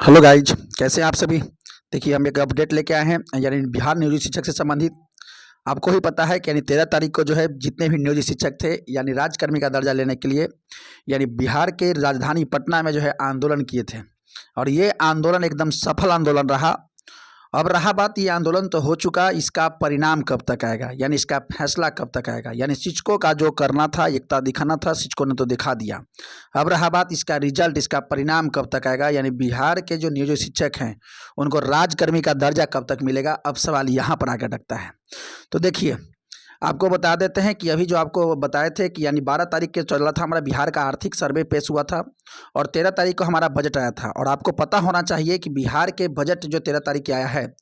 Hello guys, कैसे हैं आप सभी। देखिए, हम एक अपडेट लेके आए हैं यानी बिहार नियोजित शिक्षक से संबंधित। आपको ही पता है कि यानी 13 तारीख को जो है जितने भी नियोजित शिक्षक थे यानी राज्यकर्मी का दर्जा लेने के लिए यानी बिहार के राजधानी पटना में जो है आंदोलन किए थे। और ये आंदोलन एकदम सफल आंदोलन रहा। अब रहा बात, ये आंदोलन तो हो चुका, इसका परिणाम कब तक आएगा यानी इसका फैसला कब तक आएगा। यानी शिक्षकों का जो करना था, एकता दिखाना था, शिक्षकों ने तो दिखा दिया। अब रहा बात इसका रिजल्ट, इसका परिणाम कब तक आएगा। यानी बिहार के जो नियोजित शिक्षक हैं उनको राज्यकर्मी का दर्जा कब तक मिलेगा। अब सवाल यहाँ पर आकर अटकता है। तो देखिए, आपको बता देते हैं कि अभी जो आपको बताए थे कि यानी 12 तारीख के चल रहा था, हमारा बिहार का आर्थिक सर्वे पेश हुआ था और 13 तारीख को हमारा बजट आया था। और आपको पता होना चाहिए कि बिहार के बजट जो 13 तारीख के आया है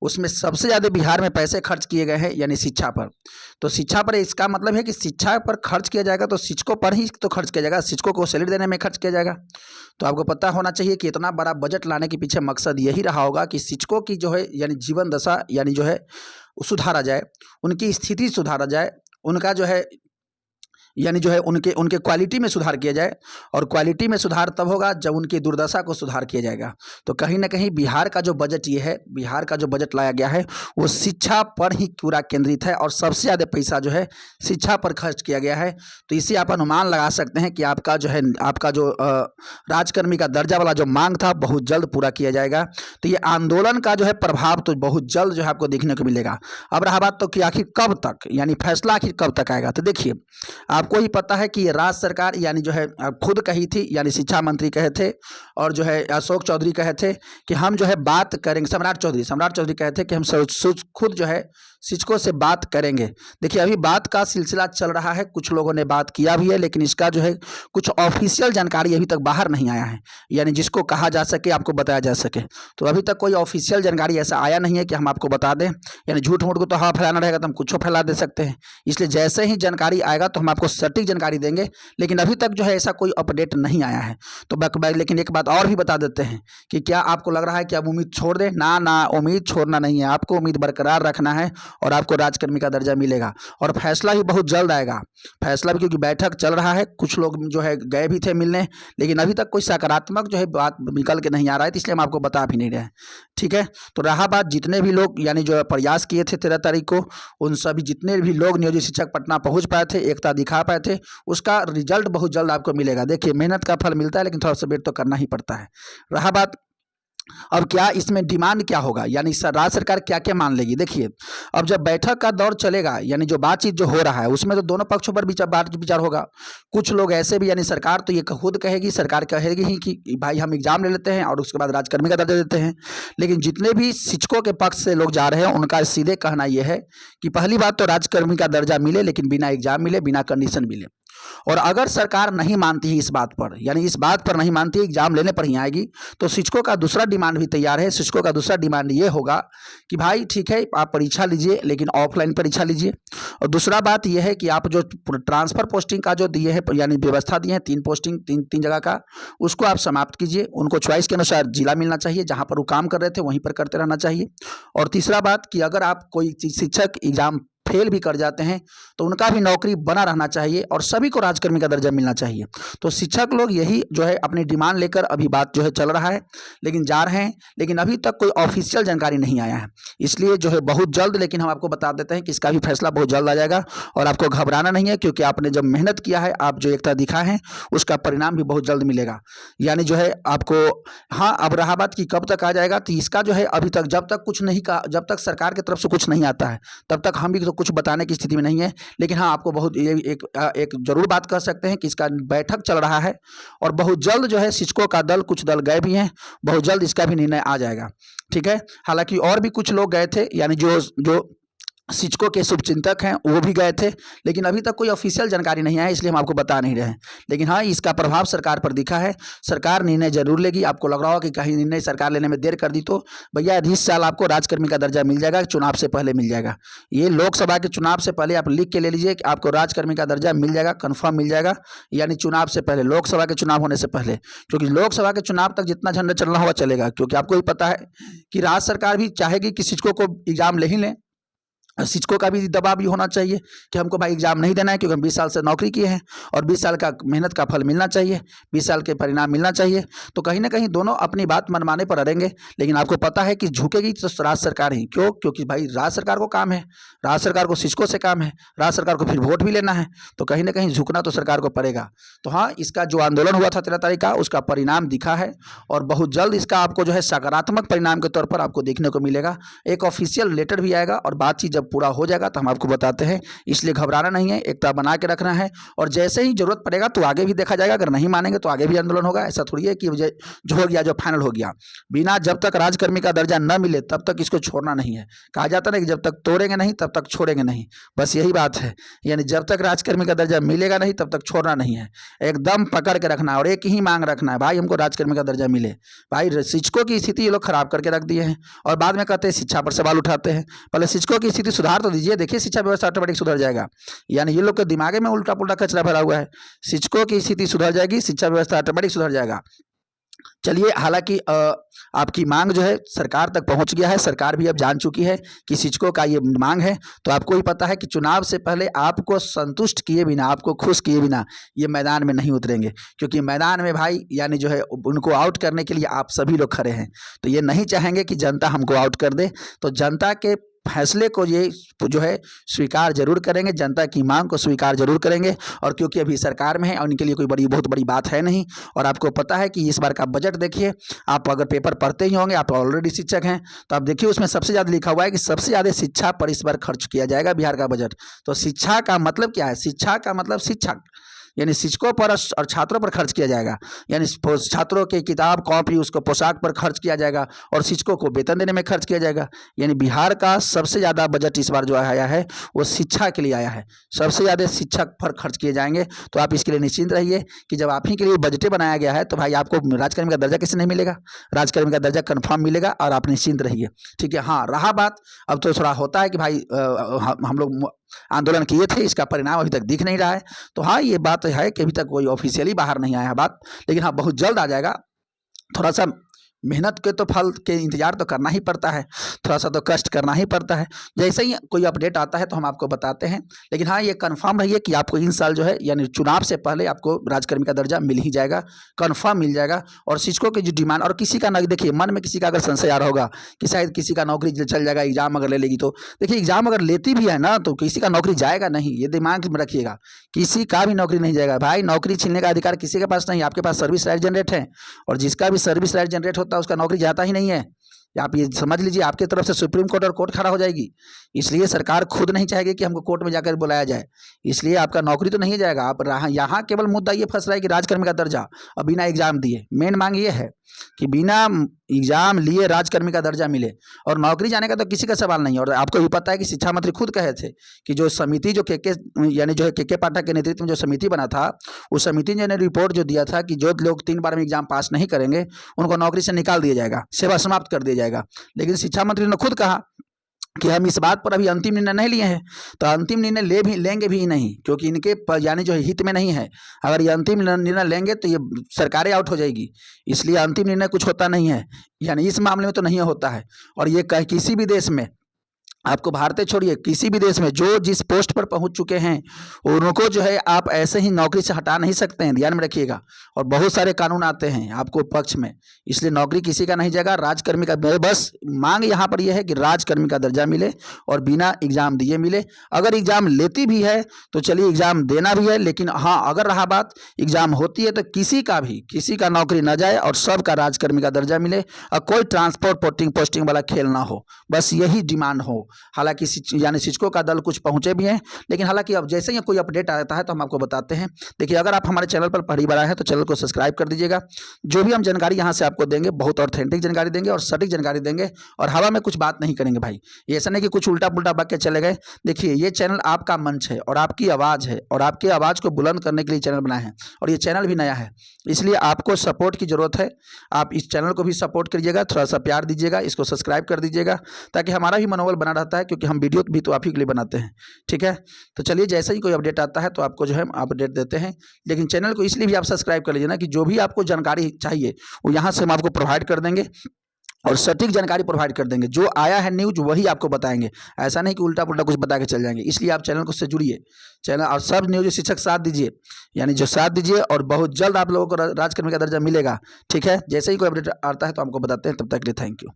उसमें सबसे ज़्यादा बिहार में पैसे खर्च किए गए हैं यानी शिक्षा पर। तो शिक्षा पर इसका मतलब है कि शिक्षा पर खर्च किया जाएगा तो शिक्षकों पर ही तो खर्च किया जाएगा, शिक्षकों को सैलरी देने में खर्च किया जाएगा। तो आपको पता होना चाहिए कि इतना बड़ा बजट लाने के पीछे मकसद यही रहा होगा कि शिक्षकों की जो है यानी जीवन दशा यानी जो है सुधारा जाए, उनकी स्थिति सुधारा जाए, उनका जो है यानी जो है उनके उनके क्वालिटी में सुधार किया जाए। और क्वालिटी में सुधार तब होगा जब उनकी दुर्दशा को सुधार किया जाएगा। तो कहीं ना कहीं बिहार का जो बजट ये है, बिहार का जो बजट लाया गया है वो शिक्षा पर ही पूरा केंद्रित है और सबसे ज़्यादा पैसा जो है शिक्षा पर खर्च किया गया है। तो इसे आप अनुमान लगा सकते हैं कि आपका जो है आपका जो राजकर्मी का दर्जा वाला जो मांग था बहुत जल्द पूरा किया जाएगा। तो ये आंदोलन का जो है प्रभाव तो बहुत जल्द जो है आपको देखने को मिलेगा। अब रहा बात तो कि आखिर कब तक यानी फैसला आखिर कब तक आएगा। तो देखिए, आपको ही पता है कि ये राज्य सरकार यानी जो है खुद कही थी, यानी शिक्षा मंत्री कहे थे और जो है अशोक चौधरी कहे थे कि हम जो है बात करेंगे। सम्राट चौधरी कहे थे कि हम खुद जो है शिक्षकों से बात करेंगे। देखिए, अभी बात का सिलसिला चल रहा है, कुछ लोगों ने बात किया भी है, लेकिन इसका जो है कुछ ऑफिशियल जानकारी अभी तक बाहर नहीं आया है यानी जिसको कहा जा सके, आपको बताया जा सके। तो अभी तक कोई ऑफिशियल जानकारी ऐसा आया नहीं है कि हम आपको बता दें। यानी झूठ मूठ को तो हवा फैलाना रहेगा तो हम कुछ फैला दे सकते हैं। इसलिए जैसे ही जानकारी आएगा तो हम आपको सटीक जानकारी देंगे, लेकिन अभी तक जो है ऐसा कोई अपडेट नहीं आया है। तो लेकिन एक बात और भी बता देते हैं कि क्या आपको लग रहा है कि अब उम्मीद छोड़ दें? ना ना, उम्मीद छोड़ना नहीं है, आपको उम्मीद बरकरार रखना है और आपको राजकर्मी का दर्जा मिलेगा। और फैसला भी बहुत जल्द आएगा। फैसला भी, क्योंकि बैठक चल रहा है, कुछ लोग जो है गए भी थे मिलने, लेकिन अभी तक कोई सकारात्मक जो है बात निकल के नहीं आ रहा है, तो इसलिए हम आपको बता भी नहीं रहे हैं। ठीक है, तो रहा बात जितने भी लोग यानी जो प्रयास किए थे 13 तारीख को, उन सभी जितने भी लोग नियोजित शिक्षक पटना पहुंच पाए थे, एकता दिखा पाए थे, उसका रिजल्ट बहुत जल्द आपको मिलेगा। देखिए, मेहनत का फल मिलता है, लेकिन थोड़ा सा वेट तो करना ही पड़ता है। रहा बात अब क्या इसमें डिमांड क्या होगा, यानी राज्य सरकार क्या क्या मान लेगी। देखिए, अब जब बैठक का दौर चलेगा यानी जो बातचीत जो हो रहा है उसमें तो दोनों पक्षों पर बात विचार होगा। कुछ लोग ऐसे भी यानी सरकार तो ये खुद कहेगी, सरकार कहेगी ही कि भाई हम एग्जाम ले लेते हैं और उसके बाद राजकर्मी का दर्जा देते हैं। लेकिन जितने भी शिक्षकों के पक्ष से लोग जा रहे हैं उनका सीधे कहना यह है कि पहली बात तो राजकर्मी का दर्जा मिले, लेकिन बिना एग्जाम मिले, बिना कंडीशन मिले। और अगर सरकार नहीं मानती है इस बात पर, यानी इस बात पर नहीं मानती, एग्जाम लेने पर ही आएगी, तो शिक्षकों का दूसरा डिमांड भी तैयार है। शिक्षकों का दूसरा डिमांड ये होगा कि भाई ठीक है, आप परीक्षा लीजिए, लेकिन ऑफलाइन परीक्षा लीजिए। और दूसरा बात यह है कि आप जो ट्रांसफर पोस्टिंग का जो दिए है यानी व्यवस्था दी है, 3 पोस्टिंग तीन जगह का, उसको आप समाप्त कीजिए। उनको चॉइस के अनुसार जिला मिलना चाहिए, जहाँ पर वो काम कर रहे थे वहीं पर करते रहना चाहिए। और तीसरा बात कि अगर आप कोई शिक्षक एग्जाम फेल भी कर जाते हैं तो उनका भी नौकरी बना रहना चाहिए और सभी को राजकर्मी का दर्जा मिलना चाहिए। तो शिक्षक लोग यही जो है अपनी डिमांड लेकर अभी बात जो है चल रहा है, लेकिन जा रहे हैं, लेकिन अभी तक कोई ऑफिशियल जानकारी नहीं आया है। इसलिए जो है बहुत जल्द, लेकिन हम आपको बता देते हैं कि इसका भी फैसला बहुत जल्द आ जाएगा। और आपको घबराना नहीं है, क्योंकि आपने जब मेहनत किया है, आप जो एकता दिखा है, उसका परिणाम भी बहुत जल्द मिलेगा। यानी जो है आपको, हाँ, अब रहा बात कि कब तक आ जाएगा, तो इसका जो है अभी तक जब तक कुछ नहीं कहा, जब तक सरकार की तरफ से कुछ नहीं आता है तब तक हम भी तो कुछ बताने की स्थिति में नहीं है। लेकिन हाँ, आपको बहुत एक जरूर बात कर सकते हैं कि इसका बैठक चल रहा है और बहुत जल्द जो है शिक्षकों का दल, कुछ दल गए भी हैं, बहुत जल्द इसका भी निर्णय आ जाएगा। ठीक है, हालांकि और भी कुछ लोग गए थे, यानी जो शिक्षकों के शुभचिंतक हैं वो भी गए थे, लेकिन अभी तक कोई ऑफिशियल जानकारी नहीं आया, इसलिए हम आपको बता नहीं रहे हैं। लेकिन हाँ, इसका प्रभाव सरकार पर दिखा है। सरकार निर्णय जरूर लेगी। आपको लग रहा होगा कि कहीं निर्णय सरकार लेने में देर कर दी, तो भैया इस साल आपको राजकर्मी का दर्जा मिल जाएगा, चुनाव से पहले मिल जाएगा। ये लोकसभा के चुनाव से पहले आप लिख के ले लीजिए कि आपको राजकर्मी का दर्जा मिल जाएगा, कन्फर्म मिल जाएगा। यानी चुनाव से पहले, लोकसभा के चुनाव होने से पहले, क्योंकि लोकसभा के चुनाव तक जितना झंडा चलना होगा चलेगा, क्योंकि आपको ही पता है कि राज्य सरकार भी चाहेगी कि शिक्षकों को एग्जाम ले ही लें शिक्षकों का भी दबाव भी होना चाहिए कि हमको भाई एग्जाम नहीं देना है, क्योंकि हम 20 साल से नौकरी किए हैं और 20 साल का मेहनत का फल मिलना चाहिए, 20 साल के परिणाम मिलना चाहिए। तो कहीं ना कहीं दोनों अपनी बात मनमाने पर अड़ेंगे, लेकिन आपको पता है कि झुकेगी तो राज्य सरकार ही। क्यों? क्योंकि भाई राज्य सरकार को काम है, राज्य सरकार को शिक्षकों से काम है, राज्य सरकार को फिर वोट भी लेना है, तो कहीं ना कहीं झुकना तो सरकार को पड़ेगा। तो हाँ, इसका जो आंदोलन हुआ था 13 तारीख का, उसका परिणाम दिखा है और बहुत जल्द इसका आपको जो है सकारात्मक परिणाम के तौर पर आपको देखने को मिलेगा। एक ऑफिशियल लेटर भी आएगा और बातचीत जब पूरा हो जाएगा तो हम आपको बताते हैं। इसलिए घबराना नहीं है, एकता बना के रखना है और जैसे ही जरूरत पड़ेगा तो आगे भी देखा जाएगा। अगर नहीं मानेंगे तो आगे भी आंदोलन होगा। ऐसा थोड़ी है कि जो हो गया जो फाइनल हो गया। बिना जब तक राजकर्मी का दर्जा न मिले तब तक इसको छोड़ना नहीं है। कहा जाता है ना कि जब तक तोड़ेंगे नहीं तब तक छोड़ेंगे नहीं, बस यही बात है। यानी जब तक राजकर्मी का दर्जा मिलेगा नहीं तब तक छोड़ना नहीं है, एकदम पकड़ के रखना है और एक ही मांग रखना है, भाई हमको राजकर्मी का दर्जा मिले। भाई शिक्षकों की स्थिति ये लोग खराब करके रख दिए हैं और बाद में कहते हैं शिक्षा पर सवाल उठाते हैं। पहले शिक्षकों की स्थिति सुधार तो दीजिए, देखिए शिक्षा व्यवस्था ऑटोमेटिक सुधर जाएगा। यानी ये लोग के दिमागे में उल्टा पुल्टा कचरा भरा हुआ है। शिक्षकों की स्थिति सुधर जाएगी, शिक्षा व्यवस्था ऑटोमेटिक सुधर जाएगा। चलिए, हालांकि आपकी मांग जो है सरकार तक पहुंच गया है, सरकार भी अब जान चुकी है कि शिक्षकों का ये मांग है। तो आपको ही पता है कि चुनाव से पहले आपको संतुष्ट किए बिना, आपको खुश किए बिना ये मैदान में नहीं उतरेंगे, क्योंकि मैदान में भाई यानी जो है उनको आउट करने के लिए आप सभी लोग खड़े हैं। तो ये नहीं चाहेंगे कि जनता हमको आउट कर दे, तो जनता के फैसले को ये जो है स्वीकार जरूर करेंगे, जनता की मांग को स्वीकार जरूर करेंगे। और क्योंकि अभी सरकार में है और उनके लिए कोई बहुत बड़ी बात है नहीं। और आपको पता है कि इस बार का बजट देखिए, आप अगर पेपर पढ़ते ही होंगे, आप ऑलरेडी शिक्षक हैं, तो आप देखिए उसमें सबसे ज़्यादा लिखा हुआ है कि सबसे ज़्यादा शिक्षा पर इस बार खर्च किया जाएगा बिहार का बजट। तो शिक्षा का मतलब क्या है? शिक्षा का मतलब शिक्षक, यानी शिक्षकों पर और छात्रों पर खर्च किया जाएगा। यानी छात्रों के किताब कॉपी उसको पोशाक पर खर्च किया जाएगा और शिक्षकों को वेतन देने में खर्च किया जाएगा। यानी बिहार का सबसे ज़्यादा बजट इस बार जो आया है वो शिक्षा के लिए आया है, सबसे ज़्यादा शिक्षक पर खर्च किए जाएंगे। तो आप इसके लिए निश्चिंत रहिए कि जब आप ही के लिए बजटें बनाया गया है तो भाई आपको राजकर्मी का दर्जा कैसे नहीं मिलेगा? राजकर्मी का दर्जा कन्फर्म मिलेगा और आप निश्चिंत रहिए। ठीक है। हाँ, रहा बात, अब तो थोड़ा होता है कि भाई हम लोग आंदोलन किए थे, इसका परिणाम अभी तक दिख नहीं रहा है। तो हाँ, ये बात है कि अभी तक कोई ऑफिशियली बाहर नहीं आया है बात, लेकिन हाँ बहुत जल्द आ जाएगा। थोड़ा सा मेहनत के तो फल के इंतजार तो करना ही पड़ता है, थोड़ा सा तो कष्ट करना ही पड़ता है। जैसे ही कोई अपडेट आता है तो हम आपको बताते हैं। लेकिन हाँ, ये कंफर्म रहिए कि आपको इन साल जो है यानी चुनाव से पहले आपको राजकर्मी का दर्जा मिल ही जाएगा, कंफर्म मिल जाएगा। और शिक्षकों की जो डिमांड, और किसी का ना देखिए मन में किसी का अगर संशय आ रहा होगा कि शायद किसी का नौकरी चल जाएगा एग्जाम अगर ले लेगी, तो देखिए एग्जाम अगर लेती भी है ना तो किसी का नौकरी जाएगा नहीं, ये दिमाग में रखिएगा। किसी का भी नौकरी नहीं जाएगा भाई, नौकरी छीनने का अधिकार किसी के पास नहीं। आपके पास सर्विस राइट जनरेट है और जिसका भी सर्विस राइट जनरेट होता है उसका नौकरी जाता ही नहीं है। आप ये समझ लीजिए, आपकी तरफ से सुप्रीम कोर्ट और कोर्ट खड़ा हो जाएगी। इसलिए सरकार खुद नहीं चाहेगी कि हमको कोर्ट में जाकर बुलाया जाए, इसलिए आपका नौकरी तो नहीं जाएगा। आप यहाँ केवल मुद्दा ये फंस रहा है कि राजकर्मी का दर्जा और बिना एग्जाम दिए। मेन मांग ये है कि बिना एग्जाम लिए राजकर्मी का दर्जा मिले, और नौकरी जाने का तो किसी का सवाल नहीं है। और आपको भी पता है कि शिक्षा मंत्री खुद कहे थे कि जो समिति जो यानी जो है के पाठक के नेतृत्व में जो समिति बना था, उस समिति ने रिपोर्ट जो दिया था कि जो लोग 3 बार में एग्जाम पास नहीं करेंगे उनको नौकरी से निकाल दिया जाएगा, सेवा समाप्त कर दिया जाएगा। लेकिन शिक्षा मंत्री ने खुद कहा कि हम इस बात पर अभी अंतिम निर्णय नहीं लिए हैं, तो अंतिम निर्णय लेंगे भी नहीं, क्योंकि इनके यानी जो हित में नहीं है। अगर ये अंतिम निर्णय लेंगे तो ये सरकारें आउट हो जाएगी, इसलिए अंतिम निर्णय कुछ होता नहीं है, यानी इस मामले में तो नहीं होता है। और ये किसी भी देश में, आपको भारत छोड़िए, किसी भी देश में जो जिस पोस्ट पर पहुंच चुके हैं उनको जो है आप ऐसे ही नौकरी से हटा नहीं सकते हैं, ध्यान में रखिएगा। और बहुत सारे कानून आते हैं आपको पक्ष में, इसलिए नौकरी किसी का नहीं जाएगा। राजकर्मी का बस मांग यहाँ पर यह है कि राजकर्मी का दर्जा मिले और बिना एग्जाम दिए मिले। अगर एग्जाम लेती भी है तो चलिए एग्जाम देना भी है, लेकिन हाँ अगर रहा बात एग्जाम होती है तो किसी का नौकरी न जाए और सबका राजकर्मी का दर्जा मिले और कोई ट्रांसपोर्ट पोस्टिंग वाला खेल ना हो, बस यही डिमांड हो। हालांकि यानी शिक्षकों का दल कुछ पहुंचे भी हैं, लेकिन हालांकि अब जैसे ही कोई अपडेट आता है तो हम आपको बताते हैं। देखिए, अगर आप हमारे चैनल पर पहली बार आए हैं तो चैनल को सब्सक्राइब कर दीजिएगा। जो भी हम जानकारी यहाँ से आपको देंगे बहुत ऑथेंटिक जानकारी देंगे और सटीक जानकारी देंगे, और हवा में कुछ बात नहीं करेंगे भाई। ये ऐसा नहीं कि कुछ उल्टा पुल्टा बक के चले गए। देखिए, ये चैनल आपका मंच है और आपकी आवाज़ है, और आपकी आवाज़ को बुलंद करने के लिए चैनल बनाए हैं, और ये चैनल भी नया है, इसलिए आपको सपोर्ट की ज़रूरत है। आप इस चैनल को भी सपोर्ट करिएगा, थोड़ा सा प्यार दीजिएगा, इसको सब्सक्राइब कर दीजिएगा, ताकि हमारा भी मनोबल बना रहता है, क्योंकि हम वीडियो भी तो आप ही के लिए बनाते हैं। ठीक है, तो चलिए जैसे ही कोई अपडेट आता है तो आपको जो है अपडेट देते हैं। लेकिन चैनल को इसलिए भी आप सब्सक्राइब कर लीजिए ना कि जो भी आपको जानकारी चाहिए वो यहाँ से हम आपको प्रोवाइड कर देंगे। और सटीक जानकारी प्रोवाइड कर देंगे। जो आया है न्यूज़ वही आपको बताएंगे, ऐसा नहीं कि उल्टा पुल्टा कुछ बता के चल जाएंगे। इसलिए आप चैनल को से जुड़िए, चैनल और सब नियोजित शिक्षक साथ दीजिए, यानी जो साथ दीजिए, और बहुत जल्द आप लोगों को राजकर्मी का दर्जा मिलेगा। ठीक है, जैसे ही कोई अपडेट आता है तो हमको बताते हैं। तब तक के लिए थैंक यू।